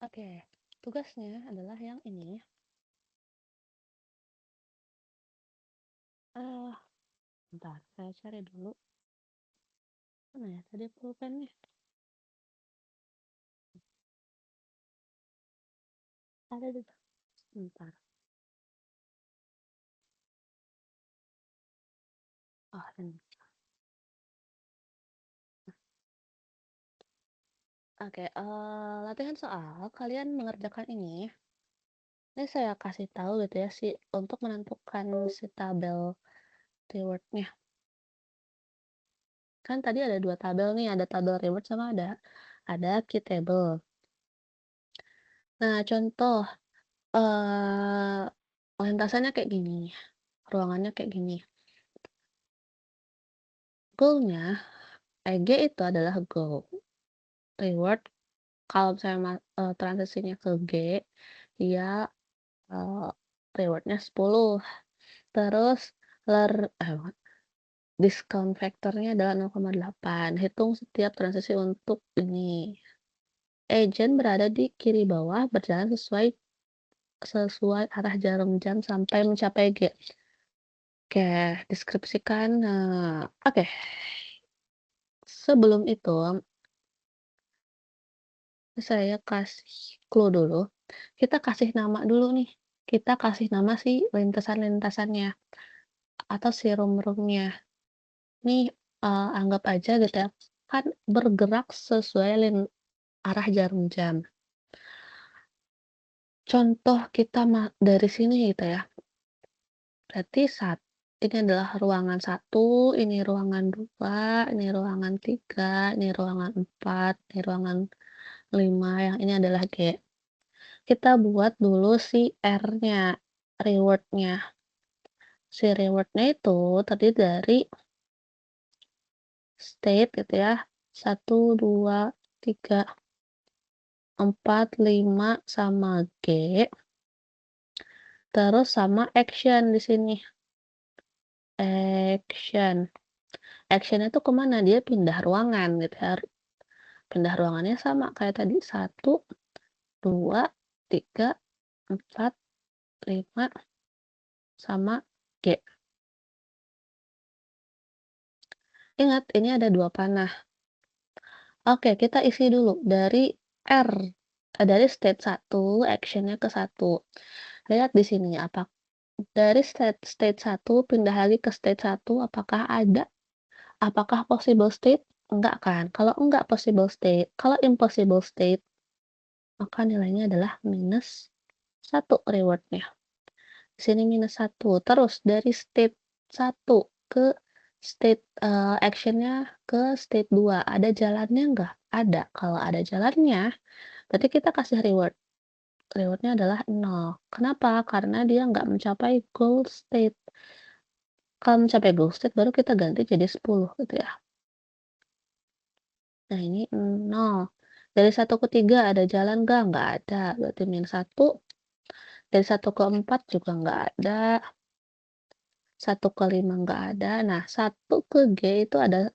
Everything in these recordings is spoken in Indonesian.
Oke, tugasnya adalah yang ini. Eh, bentar, saya cari dulu. Mana ya tadi pulpennya? Ada di bentar. Oh, ini. Oke, latihan soal. Kalian mengerjakan ini. Ini saya kasih tahu gitu ya sih untuk menentukan si tabel rewardnya. Kan tadi ada dua tabel nih, ada tabel reward sama ada key table. Nah, contoh lintasannya kayak gini, ruangannya kayak gini. Goal-nya, G itu adalah goal. Reward kalau misalnya transisinya ke G, dia eee, reward-nya 10. Terus ler eh, discount factor-nya adalah 0,8. Hitung setiap transisi untuk ini. Agent berada di kiri bawah berjalan sesuai sesuai arah jarum jam sampai mencapai G. Oke, deskripsikan, oke. Sebelum itu, saya kasih clue dulu. Kita kasih nama dulu nih. Kita kasih nama si lintasan-lintasannya atau si room-room-nya. Nih, anggap aja gitu ya, kan bergerak sesuai arah jarum jam. Contoh kita dari sini gitu ya, berarti ini adalah ruangan satu, ini ruangan 2, ini ruangan 3, ini ruangan 4, ini ruangan 5, yang ini adalah G. Kita buat dulu si R-nya, reward-nya. Si reward-nya itu terdiri dari state gitu ya, 1, 2, 3, 4, 5, sama G, terus sama action di sini. Action. Action itu kemana? Dia pindah ruangan gitu ya. Pindah ruangannya sama kayak tadi, 1, 2, 3, 4, 5, sama G. Ingat, ini ada 2 panah. Oke, kita isi dulu dari R, dari state 1, action-nya ke 1. Lihat di sini, dari state 1 pindah lagi ke state 1, apakah possible state? Enggak kan? Kalau enggak possible state, kalau impossible state, maka nilainya adalah -1 reward-nya. Di sini -1. Terus dari state 1 ke state, action-nya ke state 2, ada jalannya enggak? Ada. Kalau ada jalannya, berarti kita kasih reward. Reward-nya adalah 0. Kenapa? Karena dia nggak mencapai goal state. Kalau mencapai goal state baru kita ganti jadi 10 gitu ya. Nah ini 0. Dari 1 ke 3 ada jalan nggak? Nggak ada, berarti -1. Dari 1 ke 4 juga nggak ada. 1 ke 5 nggak ada. Nah, 1 ke G itu ada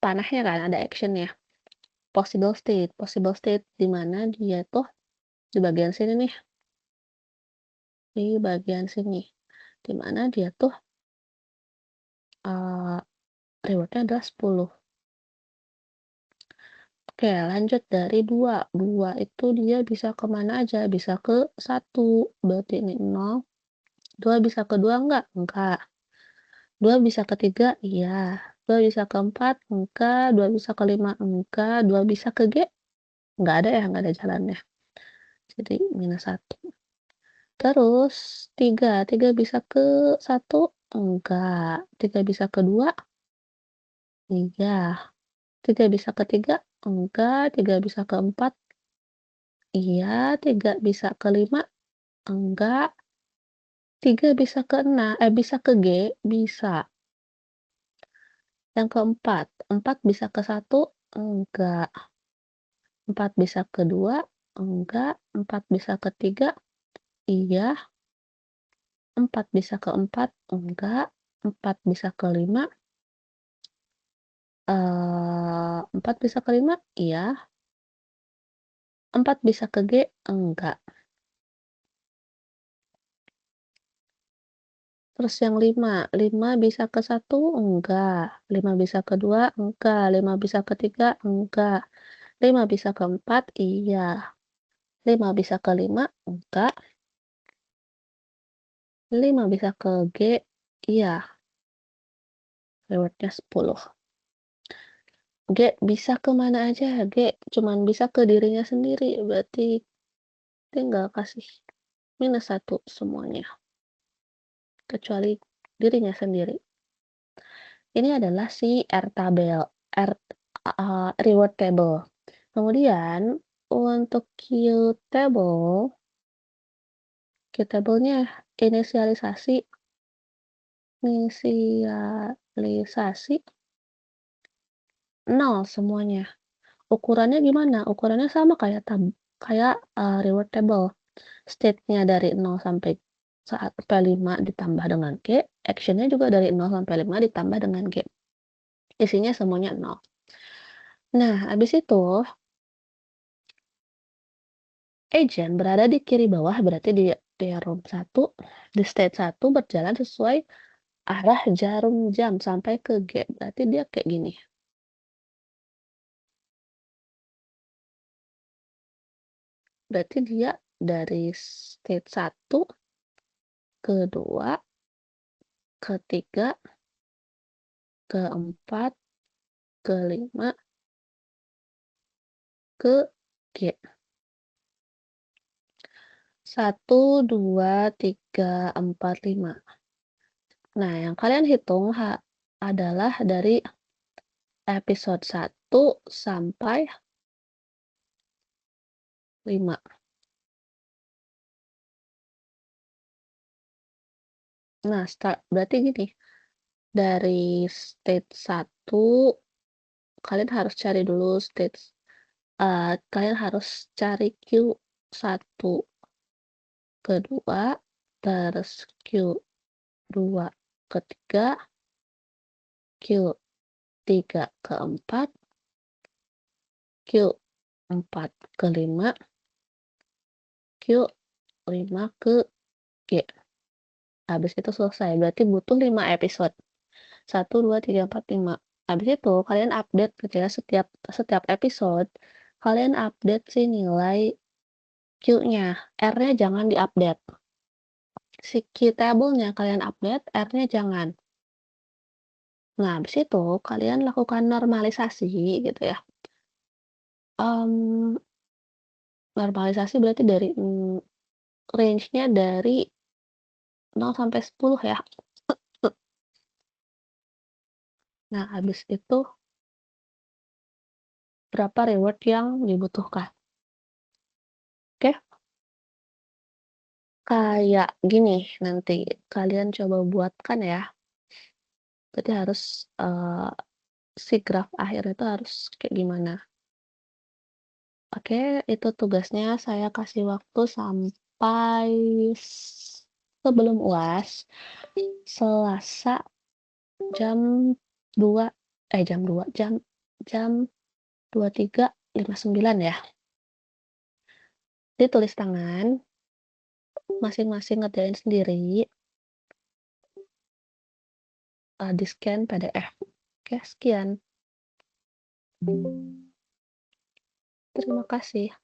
panahnya kan, ada action-nya. Possible state di mana dia tuh di bagian sini nih, di bagian sini. Di mana dia tuh, eee, reward-nya adalah 10. Oke, lanjut dari 2. 2 itu dia bisa ke mana aja, bisa ke 1, berarti ini 0. 2 bisa ke 2 enggak? Enggak. 2 bisa ke 3? Iya. 2 bisa ke 4? Enggak. 2 bisa ke 5? Enggak. 2 bisa ke G? Enggak ada ya, enggak ada jalannya. Jadi -1. Terus 3, 3 bisa ke 1? Enggak. 3 bisa ke 2? Iya. 3 bisa ke 3? Enggak. 3 bisa ke 4? Iya. 3 bisa ke 5? Enggak. 3 bisa ke bisa ke G? Bisa. Yang keempat, 4 bisa ke 1? Enggak. 4 bisa ke 2? Enggak. 4 bisa ke 3? Iya. 4 bisa ke 4? Enggak. 4 bisa ke 5? 4 bisa ke 5? Iya. 4 bisa ke G? Enggak. Terus yang 5 bisa ke 1? Enggak. 5 bisa ke 2? Enggak. 5 bisa ke 3? Enggak. 5 bisa ke 4? Iya. 5 bisa ke 5? Enggak. 5 bisa ke G? Iya. Rewardnya 10. G bisa ke mana aja? G cuman bisa ke dirinya sendiri, berarti tinggal kasih -1 semuanya, kecuali dirinya sendiri. Ini adalah si R reward table. Kemudian untuk Q table-nya inisialisasi inisialisasi 0 semuanya. Ukurannya gimana? Ukurannya sama kayak reward table. State-nya dari 0 sampai 5 ditambah dengan G, action-nya juga dari 0 sampai 5 ditambah dengan G. Isinya semuanya 0. Nah, habis itu agent berada di kiri bawah, berarti di room 1, di state 1 berjalan sesuai arah jarum jam sampai ke G, berarti dia kayak gini. Berarti dia dari state 1, ke 2, ke 3, ke 4, ke 5, ke G. 1, 2, 3, 4, 5. Nah, yang kalian hitung adalah dari episode 1 sampai 5. Nah, berarti gini, dari state 1 kalian harus cari dulu kalian harus cari Q1 kedua, terus Q2 ketiga, Q3 keempat, Q4 kelima, Q5 ke G. Habis itu selesai, berarti butuh 5 episode. 1, 2, 3, 4, 5. Habis itu kalian update gitu ya, setiap episode kalian update si nilai Q-nya. R-nya jangan di-update. Si key table-nya kalian update, R-nya jangan. Nah, habis itu kalian lakukan normalisasi gitu ya. Normalisasi berarti dari range-nya dari 0 sampai 10 ya. Nah, habis itu berapa reward yang dibutuhkan. Oke? Kayak gini nanti kalian coba buatkan ya. Berarti harus, si graf akhir itu harus kayak gimana. Oke, itu tugasnya saya kasih waktu sampai sebelum UAS, Selasa jam 2 jam 2 jam 23.59 ya. Ditulis tangan, masing-masing ngerjain sendiri, di-scan PDF. Oke, sekian. Terima kasih.